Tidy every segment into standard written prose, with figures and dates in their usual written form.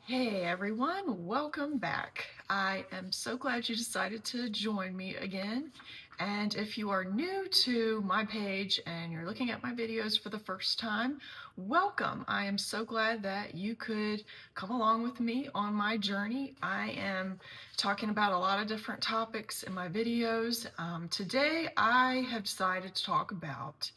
Hey everyone, welcome back. I am so glad you decided to join me again. And if you are new to my page and you're looking at my videos for the first time, welcome. I am so glad that you could come along with me on my journey. I am talking about a lot of different topics in my videos. Today I have decided to talk about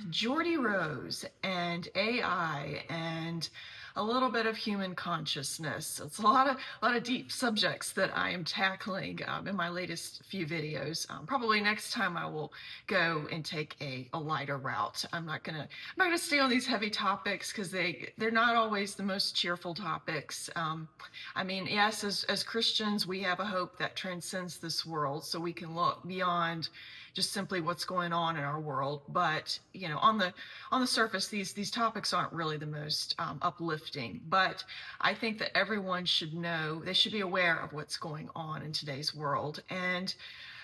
Geordie Rose and AI and a little bit of human consciousness. It's a lot of deep subjects that I am tackling in my latest few videos. Probably next time I will go and take a lighter route. I'm not gonna stay on these heavy topics because they're not always the most cheerful topics. I mean, yes, as Christians, we have a hope that transcends this world, so we can look beyond just simply what's going on in our world. But you know, on the surface, these topics aren't really the most uplifting. But I think that everyone should know, they should be aware of what's going on in today's world. And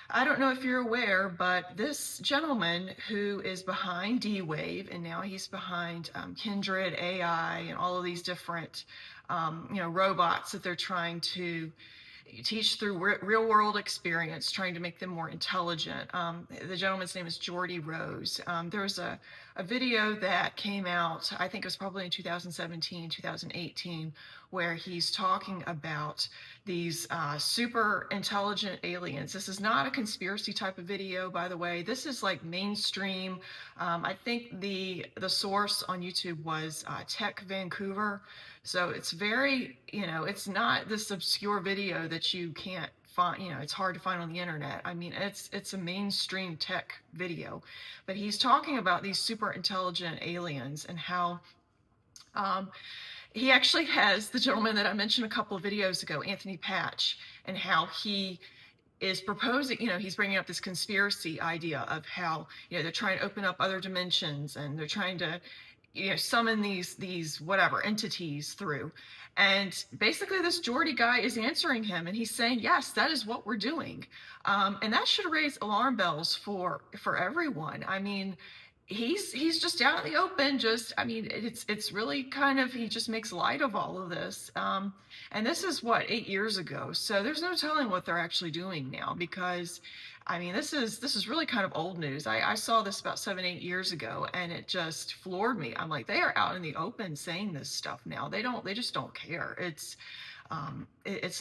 I don't know if you're aware, but this gentleman who is behind D-Wave, and now he's behind Kindred AI and all of these different robots that they're trying to teach through real world experience, trying to make them more intelligent. The gentleman's name is Geordie Rose. There was a video that came out, I think it was probably in 2017, 2018, where he's talking about these super intelligent aliens. This is not a conspiracy type of video, by the way. This is like mainstream. I think the source on YouTube was TechVancouver. So it's very, it's not this obscure video that you can't find, it's hard to find on the internet. I mean, it's a mainstream tech video, but he's talking about these super intelligent aliens and how he actually has the gentleman that I mentioned a couple of videos ago, Anthony Patch, and how he is proposing, he's bringing up this conspiracy idea of how, they're trying to open up other dimensions and they're trying to, summon these whatever entities through. And basically this Geordie guy is answering him and he's saying, yes, that is what we're doing. And that should raise alarm bells for everyone. I mean, he's just out in the open, it's really kind of, he just makes light of all of this. And this is what, 8 years ago. So there's no telling what they're actually doing now, because I mean, this is really kind of old news. I saw this about 7, 8 years ago and it just floored me. I'm like, they are out in the open saying this stuff now. They just don't care. It's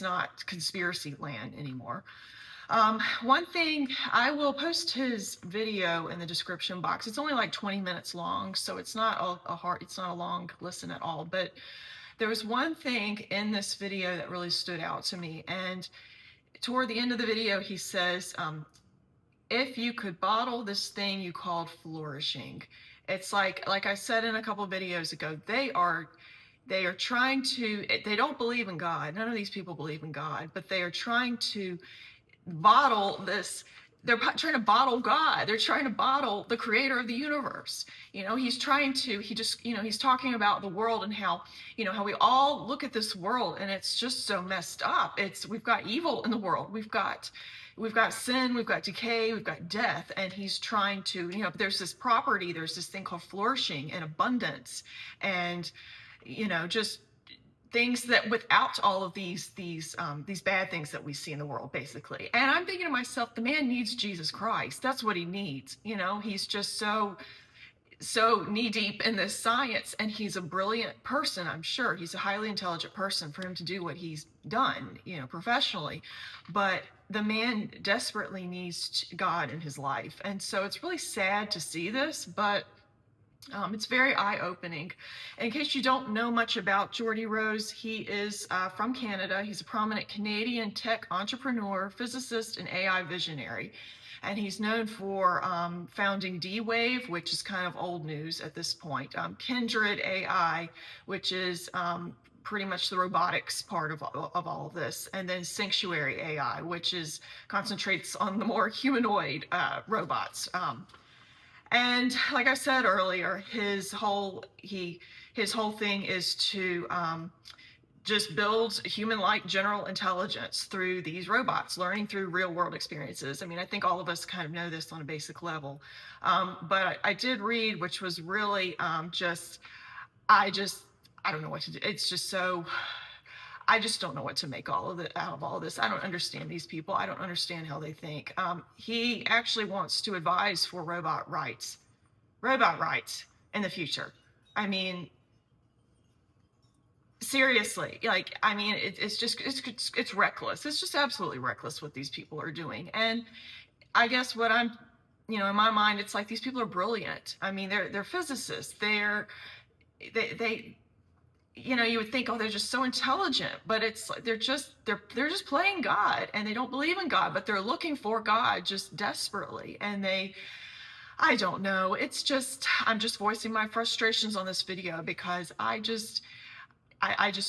not conspiracy land anymore. One thing, I will post his video in the description box. It's only like 20 minutes long, so it's not it's not a long listen at all. But there was one thing in this video that really stood out to me. And toward the end of the video, he says, if you could bottle this thing you called flourishing, it's like I said in a couple of videos ago, they are trying to, they don't believe in God. None of these people believe in God, but they are trying to bottle this. They're trying to bottle God. They're trying to bottle the creator of the universe. He's trying to, he's talking about the world and how, how we all look at this world and it's just so messed up. We've got evil in the world. We've got sin, we've got decay, we've got death. And he's trying to, there's this property, there's this thing called flourishing and abundance. And, just things that without all of these bad things that we see in the world, basically. And I'm thinking to myself, the man needs Jesus Christ. That's what he needs. He's just so knee deep in this science, and he's a brilliant person. I'm sure he's a highly intelligent person for him to do what he's done, professionally. But the man desperately needs God in his life. And so it's really sad to see this, but it's very eye-opening. In case you don't know much about Geordie Rose, he is from Canada. He's a prominent Canadian tech entrepreneur, physicist, and AI visionary. And he's known for founding D-Wave, which is kind of old news at this point, Kindred AI, which is pretty much the robotics part of all of this, and then Sanctuary AI, which concentrates on the more humanoid robots. And like I said earlier, his whole thing is to just build human-like general intelligence through these robots, learning through real-world experiences. I mean, I think all of us kind of know this on a basic level. But I did read, which was really I I don't know what to do. It's just so, I just don't know what to make all of it out of all of this. I don't understand these people. I don't understand how they think. He actually wants to advise for robot rights in the future. I mean, seriously, like, I mean, it's reckless. It's just absolutely reckless what these people are doing. And I guess what I'm, in my mind, it's like these people are brilliant. I mean, they're physicists. They you would think, oh, they're just so intelligent, but it's like they're just playing God, and they don't believe in God, but they're looking for God just desperately. And I don't know. It's just, I'm just voicing my frustrations on this video because I just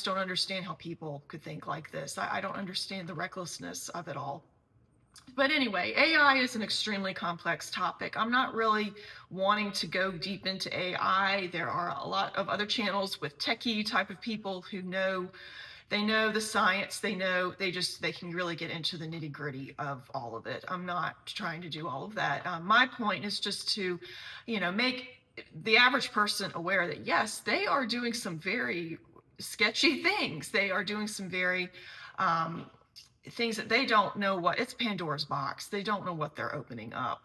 don't understand how people could think like this. I don't understand the recklessness of it all. But anyway, AI is an extremely complex topic. I'm not really wanting to go deep into AI. There are a lot of other channels with techie type of people who they know the science, they can really get into the nitty gritty of all of it. I'm not trying to do all of that. My point is just to, make the average person aware that yes, they are doing some very sketchy things. They are doing some very, things that they don't know it's Pandora's box. They don't know what they're opening up.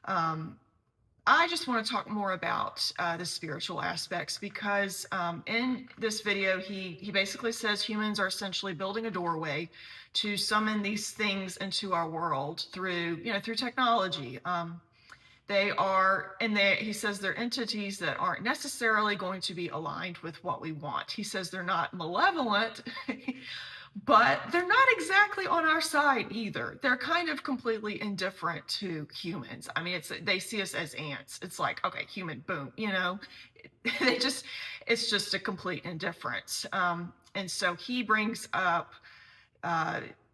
I just want to talk more about the spiritual aspects because in this video, he basically says humans are essentially building a doorway to summon these things into our world through technology. He says they're entities that aren't necessarily going to be aligned with what we want. He says they're not malevolent, but they're not exactly on our side either. They're kind of completely indifferent to humans. I mean, they see us as ants. It's like, okay, human, boom, it's just a complete indifference. And so he brings up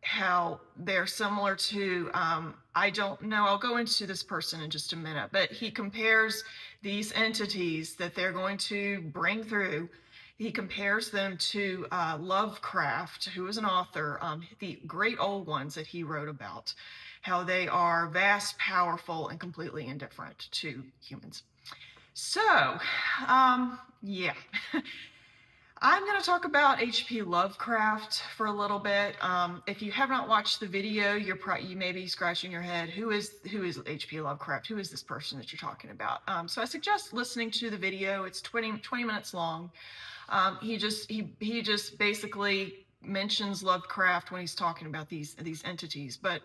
how they're similar to, I don't know, I'll go into this person in just a minute, but he compares these entities that they're going to bring through. He compares them to Lovecraft, who is an author, the great old ones that he wrote about, how they are vast, powerful, and completely indifferent to humans. So, yeah. I'm going to talk about H.P. Lovecraft for a little bit. If you have not watched the video, you may be scratching your head. Who is H.P. Lovecraft? Who is this person that you're talking about? So I suggest listening to the video. It's 20 minutes long. He just basically mentions Lovecraft when he's talking about these entities. But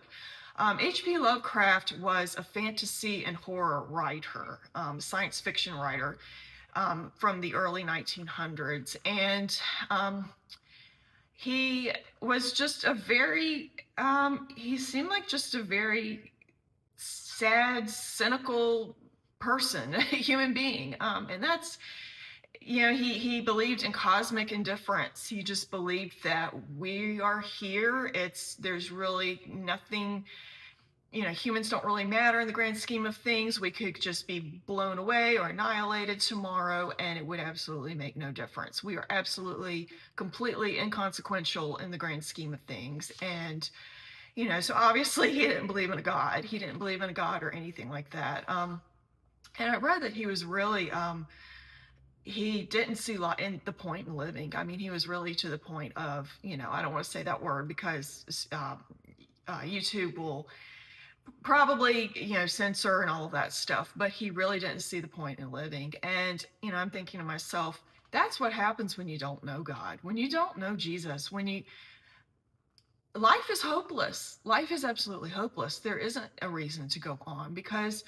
H.P. Lovecraft was a fantasy and horror writer, science fiction writer. From the early 1900s, and he was just he seemed like just a very sad, cynical person, a human being, and that's, he believed in cosmic indifference. He just believed that we are here. There's really nothing. Humans don't really matter in the grand scheme of things. We could just be blown away or annihilated tomorrow, and it would absolutely make no difference. We are absolutely, completely inconsequential in the grand scheme of things. And, so obviously he didn't believe in a God. He didn't believe in a God or anything like that. And I read that he was really, he didn't see the point in living. I mean, he was really to the point of, I don't want to say that word because YouTube will probably censor and all of that stuff, but he really didn't see the point in living. And I'm thinking to myself, that's what happens when you don't know God, when you don't know Jesus, life is hopeless. Life is absolutely hopeless. There isn't a reason to go on because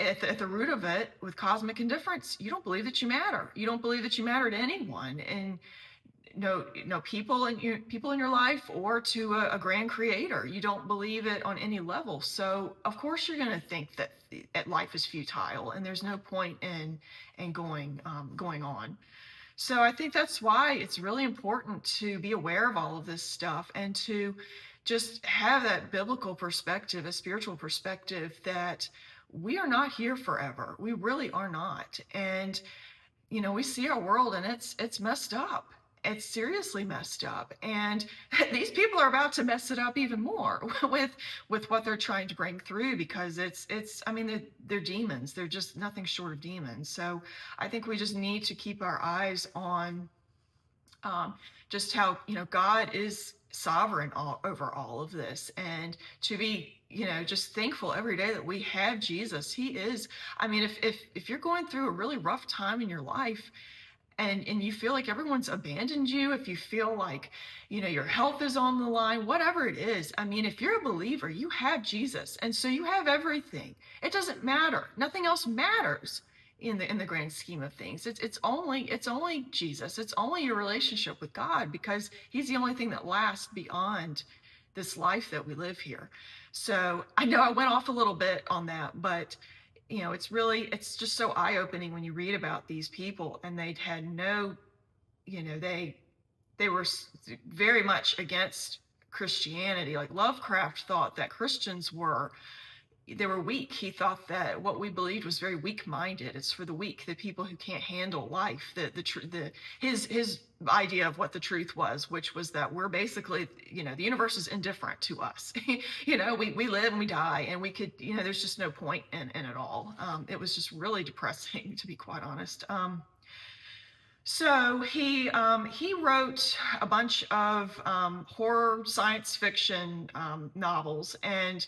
at the root of it, with cosmic indifference, you don't believe that you matter. You don't believe that you matter to anyone, and no people in your life or to a grand creator. You don't believe it on any level. So of course you're going to think that life is futile and there's no point in going on. So I think that's why it's really important to be aware of all of this stuff and to just have that biblical perspective, a spiritual perspective, that we are not here forever. We really are not. And we see our world and it's messed up. It's seriously messed up, and these people are about to mess it up even more with what they're trying to bring through, because I mean, they're demons. They're just nothing short of demons. So I think we just need to keep our eyes on um, just how, God is sovereign over all of this, and to be, just thankful every day that we have Jesus. He is, I mean, if you're going through a really rough time in your life, and you feel like everyone's abandoned you, if you feel like, your health is on the line, whatever it is, I mean, if you're a believer, you have Jesus, and so you have everything. It doesn't matter. Nothing else matters in the grand scheme of things. It's only Jesus. It's only your relationship with God, because he's the only thing that lasts beyond this life that we live here. So I know I went off a little bit on that, but it's just so eye-opening when you read about these people, and they'd had no, they were very much against Christianity. Like Lovecraft thought that Christians were, they were weak. He thought that what we believed was very weak-minded. It's for the weak, the people who can't handle life. His idea of what the truth was, which was that we're basically, the universe is indifferent to us. We live and we die, and we could, there's just no point in it all. It was just really depressing, to be quite honest. So he wrote a bunch of horror science fiction novels, and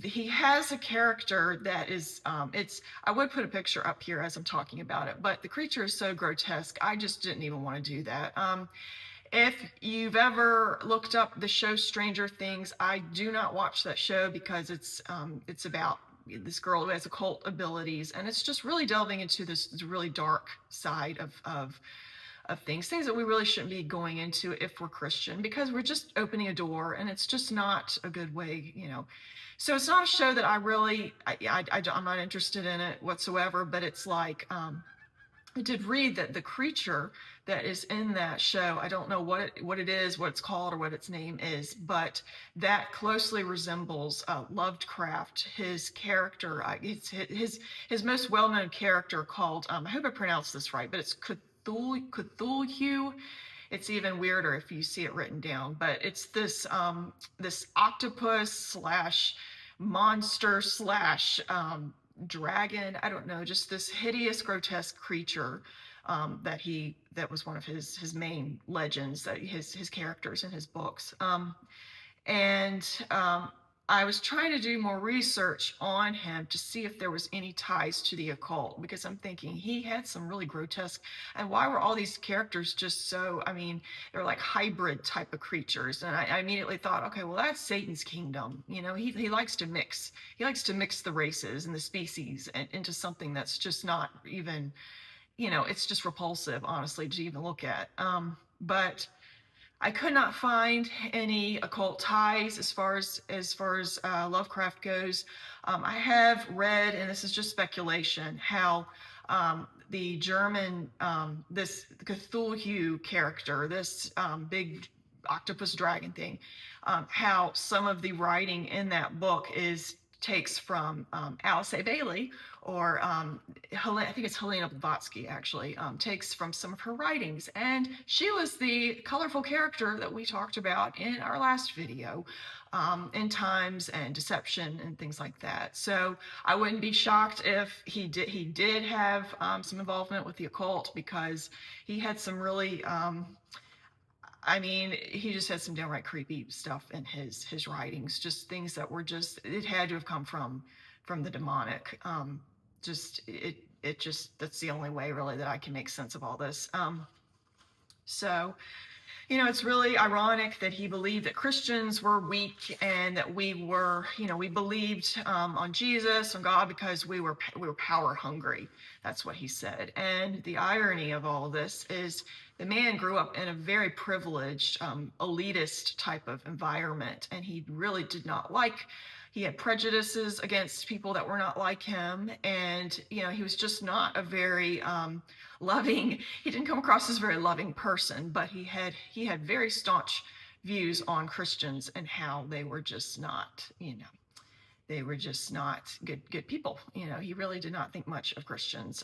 he has a character that is, I would put a picture up here as I'm talking about it, but the creature is so grotesque, I just didn't even want to do that. If you've ever looked up the show Stranger Things, I do not watch that show because it's about this girl who has occult abilities, and it's just really delving into this really dark side of things that we really shouldn't be going into if we're Christian, because we're just opening a door, and it's just not a good way, So it's not a show that I'm not interested in it whatsoever, but it's like, I did read that the creature that is in that show, I don't know what it is, what it's called, or what its name is, but that closely resembles Lovecraft. His character, his most well-known character called, I hope I pronounced this right, but it's Cthulhu. It's even weirder if you see it written down, but it's this octopus slash monster slash dragon, I don't know, just this hideous, grotesque creature that was one of his main legends, that his characters in his books. And I was trying to do more research on him to see if there was any ties to the occult, because I'm thinking he had some really grotesque, and why were all these characters just so, I mean, they're like hybrid type of creatures. And I immediately thought, okay, well, that's Satan's kingdom. He likes to mix. He likes to mix the races and the species into something that's just not even, it's just repulsive, honestly, to even look at. But I could not find any occult ties as far as Lovecraft goes. I have read, and this is just speculation, how the German, this Cthulhu character, this big octopus dragon thing, how some of the writing in that book takes from Alice A. Bailey, or I think it's Helena Blavatsky, actually, takes from some of her writings. And she was the colorful character that we talked about in our last video, in times and deception and things like that. So I wouldn't be shocked if he did have some involvement with the occult, because he had some really, I mean, he just had some downright creepy stuff in his writings, just things that were just, it had to have come from the demonic. That's the only way really that I can make sense of all this. So, it's really ironic that he believed that Christians were weak, and that we were, we believed on Jesus, on God, because we were power hungry. That's what he said. And the irony of all of this is the man grew up in a very privileged, elitist type of environment, and he really did not like, he had prejudices against people that were not like him, and he was just not a very loving, he didn't come across as a very loving person, but he had very staunch views on Christians, and how they were just not, they were just not good people. He really did not think much of Christians.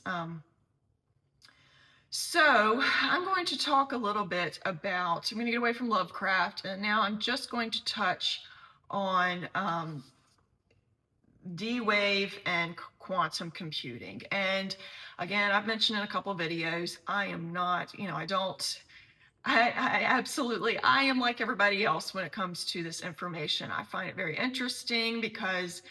So I'm going to talk a little bit about, I'm going to get away from Lovecraft, and now I'm just going to touch on D-Wave and quantum computing. And again, I've mentioned in a couple of videos, I am not, I absolutely, I am like everybody else when it comes to this information. I find it very interesting because,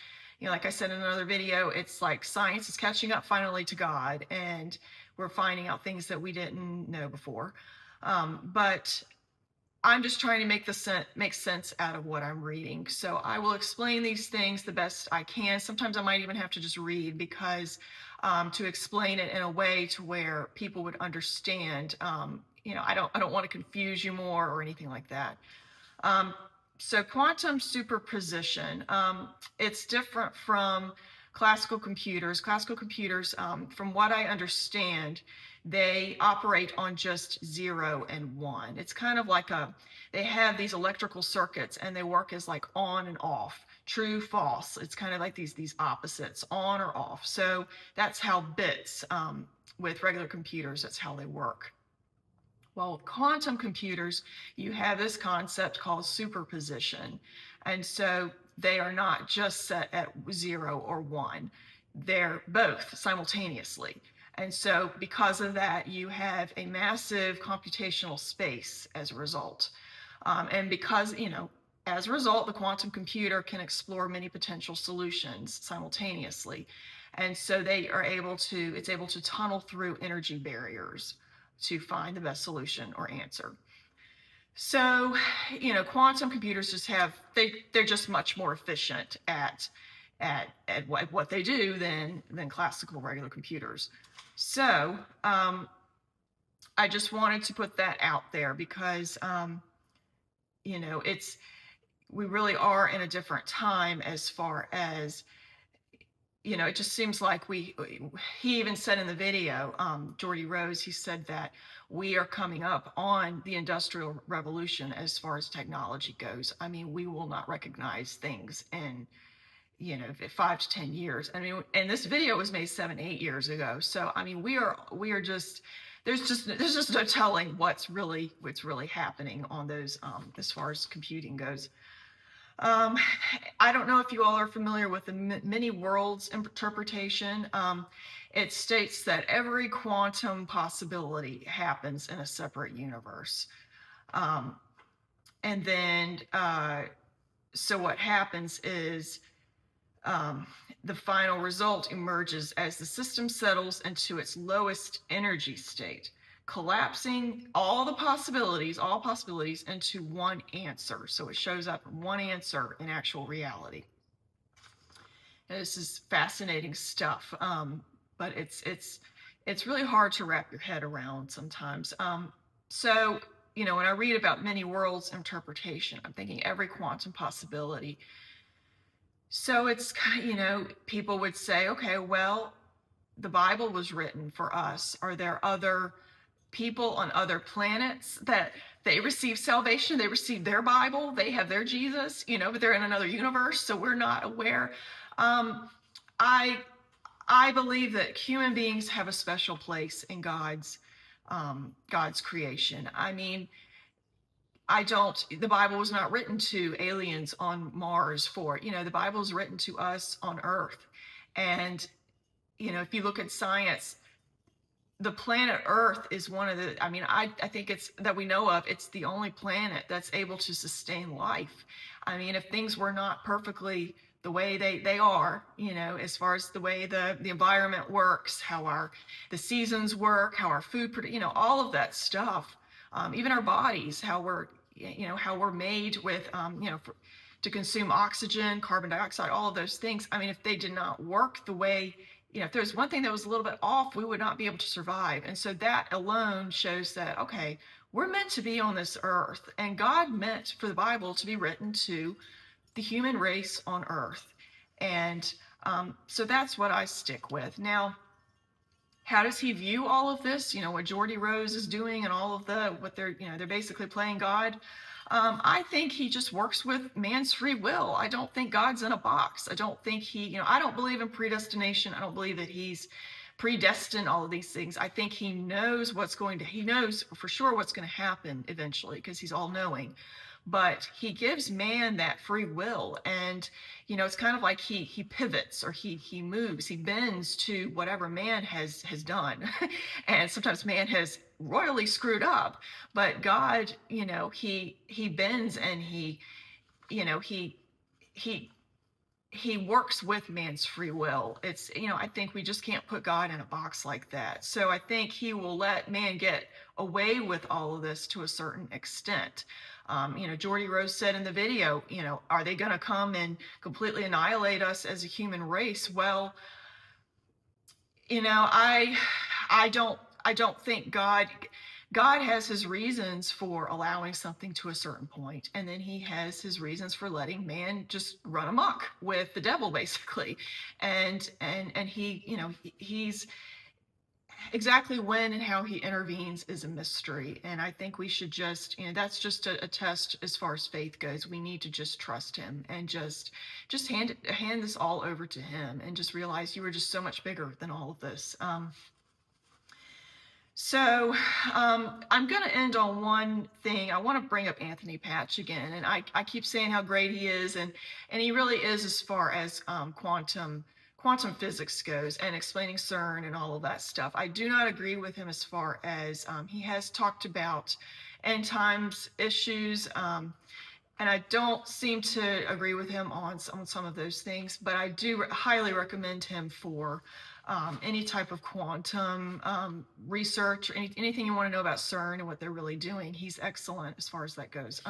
like I said in another video, it's like science is catching up finally to God, and we're finding out things that we didn't know before. But I'm just trying to make sense out of what I'm reading. So I will explain these things the best I can. Sometimes I might even have to just read because to explain it in a way to where people would understand. I don't want to confuse you more or anything like that. So quantum superposition, it's different from classical computers. Classical computers, from what I understand, they operate on just 0 and 1. It's kind of like they have these electrical circuits and they work as like on and off, true, false. It's kind of like these opposites, on or off. So that's how bits, with regular computers, that's how they work. Well, with quantum computers, you have this concept called superposition. And so they are not just set at 0 or 1. They're both simultaneously. And so because of that, you have a massive computational space as a result. And because, as a result, the quantum computer can explore many potential solutions simultaneously. And so it's able to tunnel through energy barriers to find the best solution or answer. So, quantum computers they're just much more efficient at what they do than classical regular computers. So, I just wanted to put that out there because, we really are in a different time as far as, it just seems like he even said in the video, Geordie Rose, he said that we are coming up on the Industrial Revolution as far as technology goes. I mean, we will not recognize things in, 5 to 10 years. I mean, and this video was made 7, 8 years ago. So, I mean, we are just, there's just no telling what's really happening on those, as far as computing goes. I don't know if you all are familiar with the many worlds interpretation. It states that every quantum possibility happens in a separate universe. And then, so what happens is the final result emerges as the system settles into its lowest energy state, collapsing all possibilities into one answer. So it shows up one answer in actual reality. And this is fascinating stuff, but it's really hard to wrap your head around sometimes. So, when I read about many worlds interpretation, I'm thinking every quantum possibility. So it's, people would say, okay, well, the Bible was written for us. Are there other people on other planets that they receive salvation? They receive their Bible, they have their Jesus, but they're in another universe, so we're not aware. I believe that human beings have a special place in God's creation. I mean, the Bible was not written to aliens on Mars the Bible is written to us on Earth. And, if you look at science, the planet Earth is one of I think it's that we know of, it's the only planet that's able to sustain life. I mean, if things were not perfectly the way they are, as far as the way the environment works, how the seasons work, how our food, all of that stuff, even our bodies, how we're made with, to consume oxygen, carbon dioxide, all of those things. I mean, if they did not work the way, if there's one thing that was a little bit off, we would not be able to survive. And so that alone shows that, okay, we're meant to be on this earth, and God meant for the Bible to be written to the human race on Earth. And so that's what I stick with. Now, how does he view all of this? What Geordie Rose is doing and all of what they're basically playing God. I think he just works with man's free will. I don't think God's in a box. I don't think I don't believe in predestination. I don't believe that he's predestined all of these things. I think he knows he knows for sure what's going to happen eventually, because he's all knowing. But he gives man that free will, and it's kind of like he pivots, or he moves, he bends to whatever man has done. And sometimes man has royally screwed up, but God, he bends, and you know he he works with man's free will. It's, I think we just can't put God in a box like that. So I think he will let man get away with all of this to a certain extent. Geordie Rose said in the video, are they going to come and completely annihilate us as a human race? Well, I don't think God has his reasons for allowing something to a certain point, and then he has his reasons for letting man just run amok with the devil, basically. And he's exactly when and how he intervenes is a mystery. And I think we should just, that's just a test as far as faith goes. We need to just trust him, and just hand this all over to him, and just realize you are just so much bigger than all of this. So I'm going to end on one thing. I want to bring up Anthony Patch again. And I keep saying how great he is, and he really is, as far as quantum physics goes, and explaining CERN and all of that stuff. I do not agree with him as far as he has talked about end times issues. And I don't seem to agree with him on some of those things, but I do highly recommend him for any type of quantum research, or anything you want to know about CERN and what they're really doing. He's excellent as far as that goes.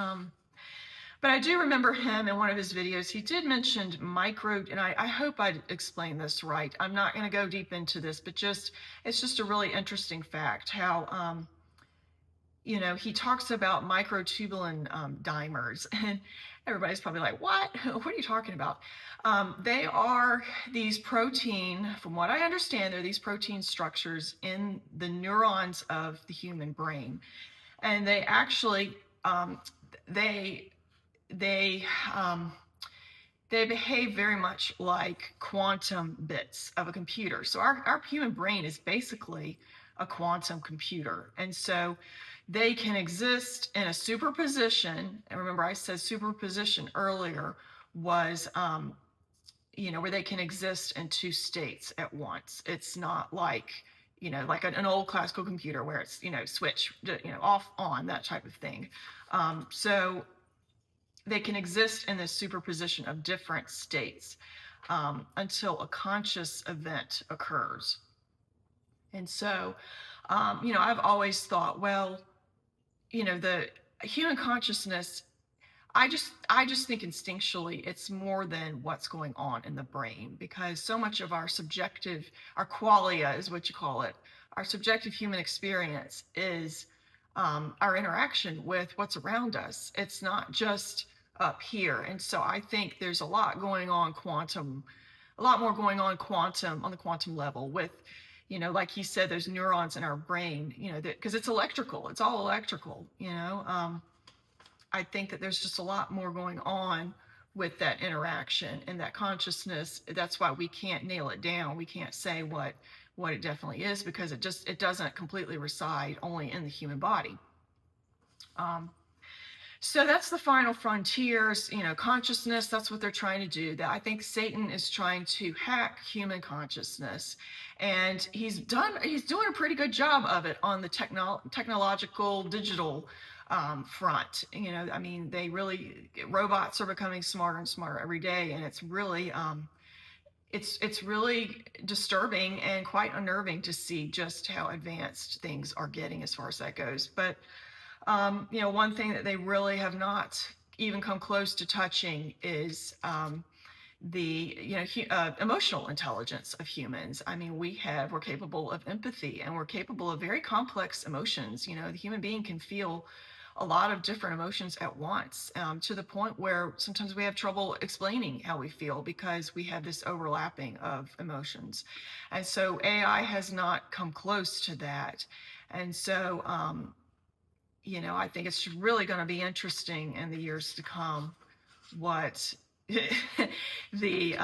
But I do remember him in one of his videos. He did mention micro, and I hope I explained this right. I'm not going to go deep into this, but it's just a really interesting fact how he talks about microtubulin dimers, and everybody's probably like, what? What are you talking about? They are these from what I understand, they're these protein structures in the neurons of the human brain. And they actually, they behave very much like quantum bits of a computer. So our human brain is basically a quantum computer. And so they can exist in a superposition. And remember, I said superposition earlier was, where they can exist in two states at once. It's not like, like an old classical computer where it's, switch, off, on, that type of thing. So they can exist in this superposition of different states until a conscious event occurs. And so, I've always thought, well, the human consciousness, I just think instinctually it's more than what's going on in the brain, because so much of our qualia is what you call it, our subjective human experience is our interaction with what's around us. It's not just up here. And so I think there's a lot more going on quantum on the quantum level with, like he said, those neurons in our brain, because it's electrical, it's all electrical, I think that there's just a lot more going on with that interaction and that consciousness. That's why we can't nail it down. We can't say what it definitely is, because it doesn't completely reside only in the human body. So that's the final frontiers, consciousness. That's what they're trying to do. That I think Satan is trying to hack human consciousness, and he's doing a pretty good job of it on the technological digital front. Robots are becoming smarter and smarter every day, and it's really it's really disturbing and quite unnerving to see just how advanced things are getting as far as that goes. But one thing that they really have not even come close to touching is the emotional intelligence of humans. We're capable of empathy, and we're capable of very complex emotions. The human being can feel a lot of different emotions at once, to the point where sometimes we have trouble explaining how we feel, because we have this overlapping of emotions. And so AI has not come close to that. And so I think it's really going to be interesting in the years to come what the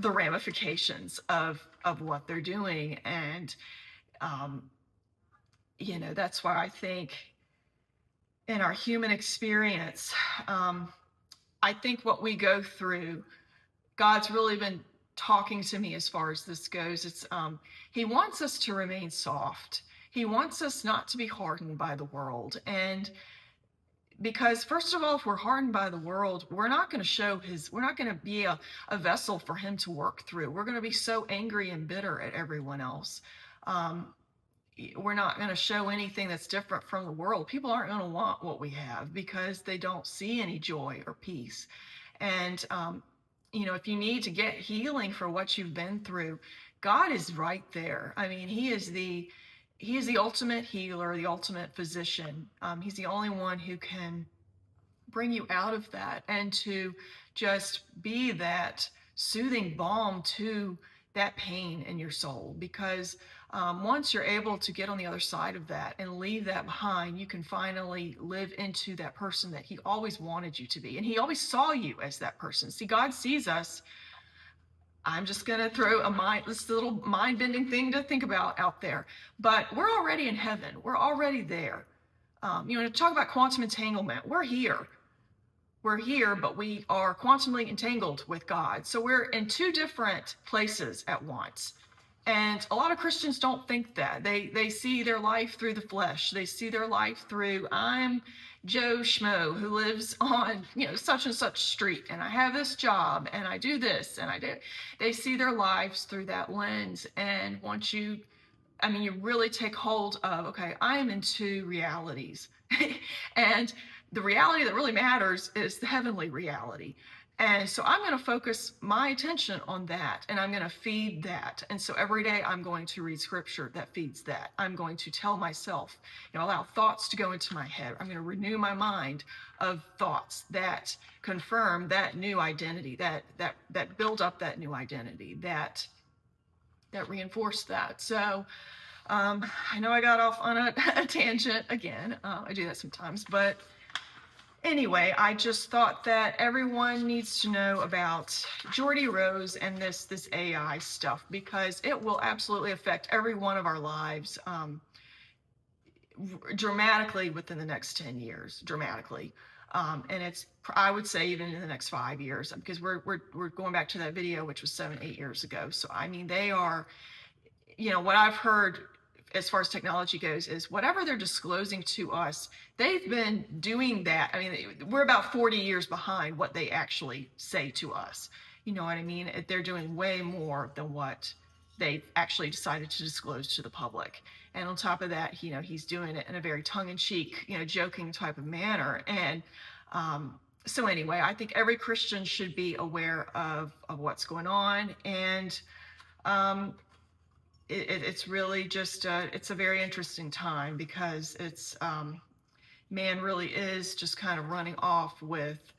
ramifications of what they're doing. And that's why I think in our human experience, I think what we go through, God's really been talking to me as far as this goes. It's He wants us to remain soft. He wants us not to be hardened by the world. And because first of all, if we're hardened by the world, we're not going to we're not going to be a vessel for him to work through. We're going to be so angry and bitter at everyone else. We're not going to show anything that's different from the world. People aren't going to want what we have because they don't see any joy or peace. And if you need to get healing for what you've been through, God is right there. I mean, He is the ultimate healer, the ultimate physician. He's the only one who can bring you out of that and to just be that soothing balm to that pain in your soul. Because once you're able to get on the other side of that and leave that behind, you can finally live into that person that He always wanted you to be. And He always saw you as that person. See, God sees us. I'm just going to throw this little mind-bending thing to think about out there. But we're already in heaven. We're already there. To talk about quantum entanglement, we're here. We're here, but we are quantumly entangled with God. So we're in two different places at once. And a lot of Christians don't think that. They see their life through the flesh. They see their life through, I'm Joe Schmo who lives on, such and such street, and I have this job, and I do this, and I do. They see their lives through that lens. And once you really take hold of, okay, I am in two realities. And the reality that really matters is the heavenly reality. And so I'm going to focus my attention on that, and I'm going to feed that. And so every day I'm going to read scripture that feeds that. I'm going to tell myself, allow thoughts to go into my head. I'm going to renew my mind of thoughts that confirm that new identity, that build up that new identity, that reinforce that. So I know I got off on a tangent again. I do that sometimes, but anyway, I just thought that everyone needs to know about Geordie Rose and this AI stuff, because it will absolutely affect every one of our lives dramatically within the next 10 years, dramatically. And I would say even in the next 5 years, because we're going back to that video, which was 7-8 years ago. So, they are, what I've heard as far as technology goes is whatever they're disclosing to us, they've been doing that. We're about 40 years behind what they actually say to us. You know what I mean? They're doing way more than what they actually decided to disclose to the public. And on top of that, he's doing it in a very tongue-in-cheek, joking type of manner. And so anyway, I think every Christian should be aware of what's going on. And it's really just it's a very interesting time, because it's man really is just kind of running off with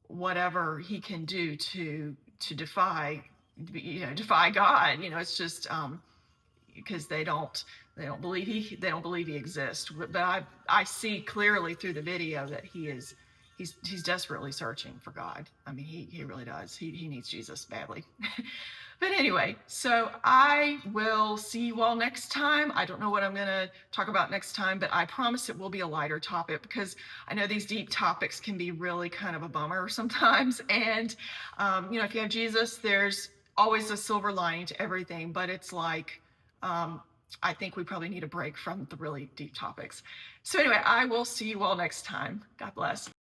whatever he can do to defy God. It's just because they don't believe he exists. But I see clearly through the video that he's desperately searching for God. He really does. He needs Jesus badly. But anyway, so I will see you all next time. I don't know what I'm going to talk about next time, but I promise it will be a lighter topic, because I know these deep topics can be really kind of a bummer sometimes. And, if you have Jesus, there's always a silver lining to everything. But it's like, I think we probably need a break from the really deep topics. So anyway, I will see you all next time. God bless.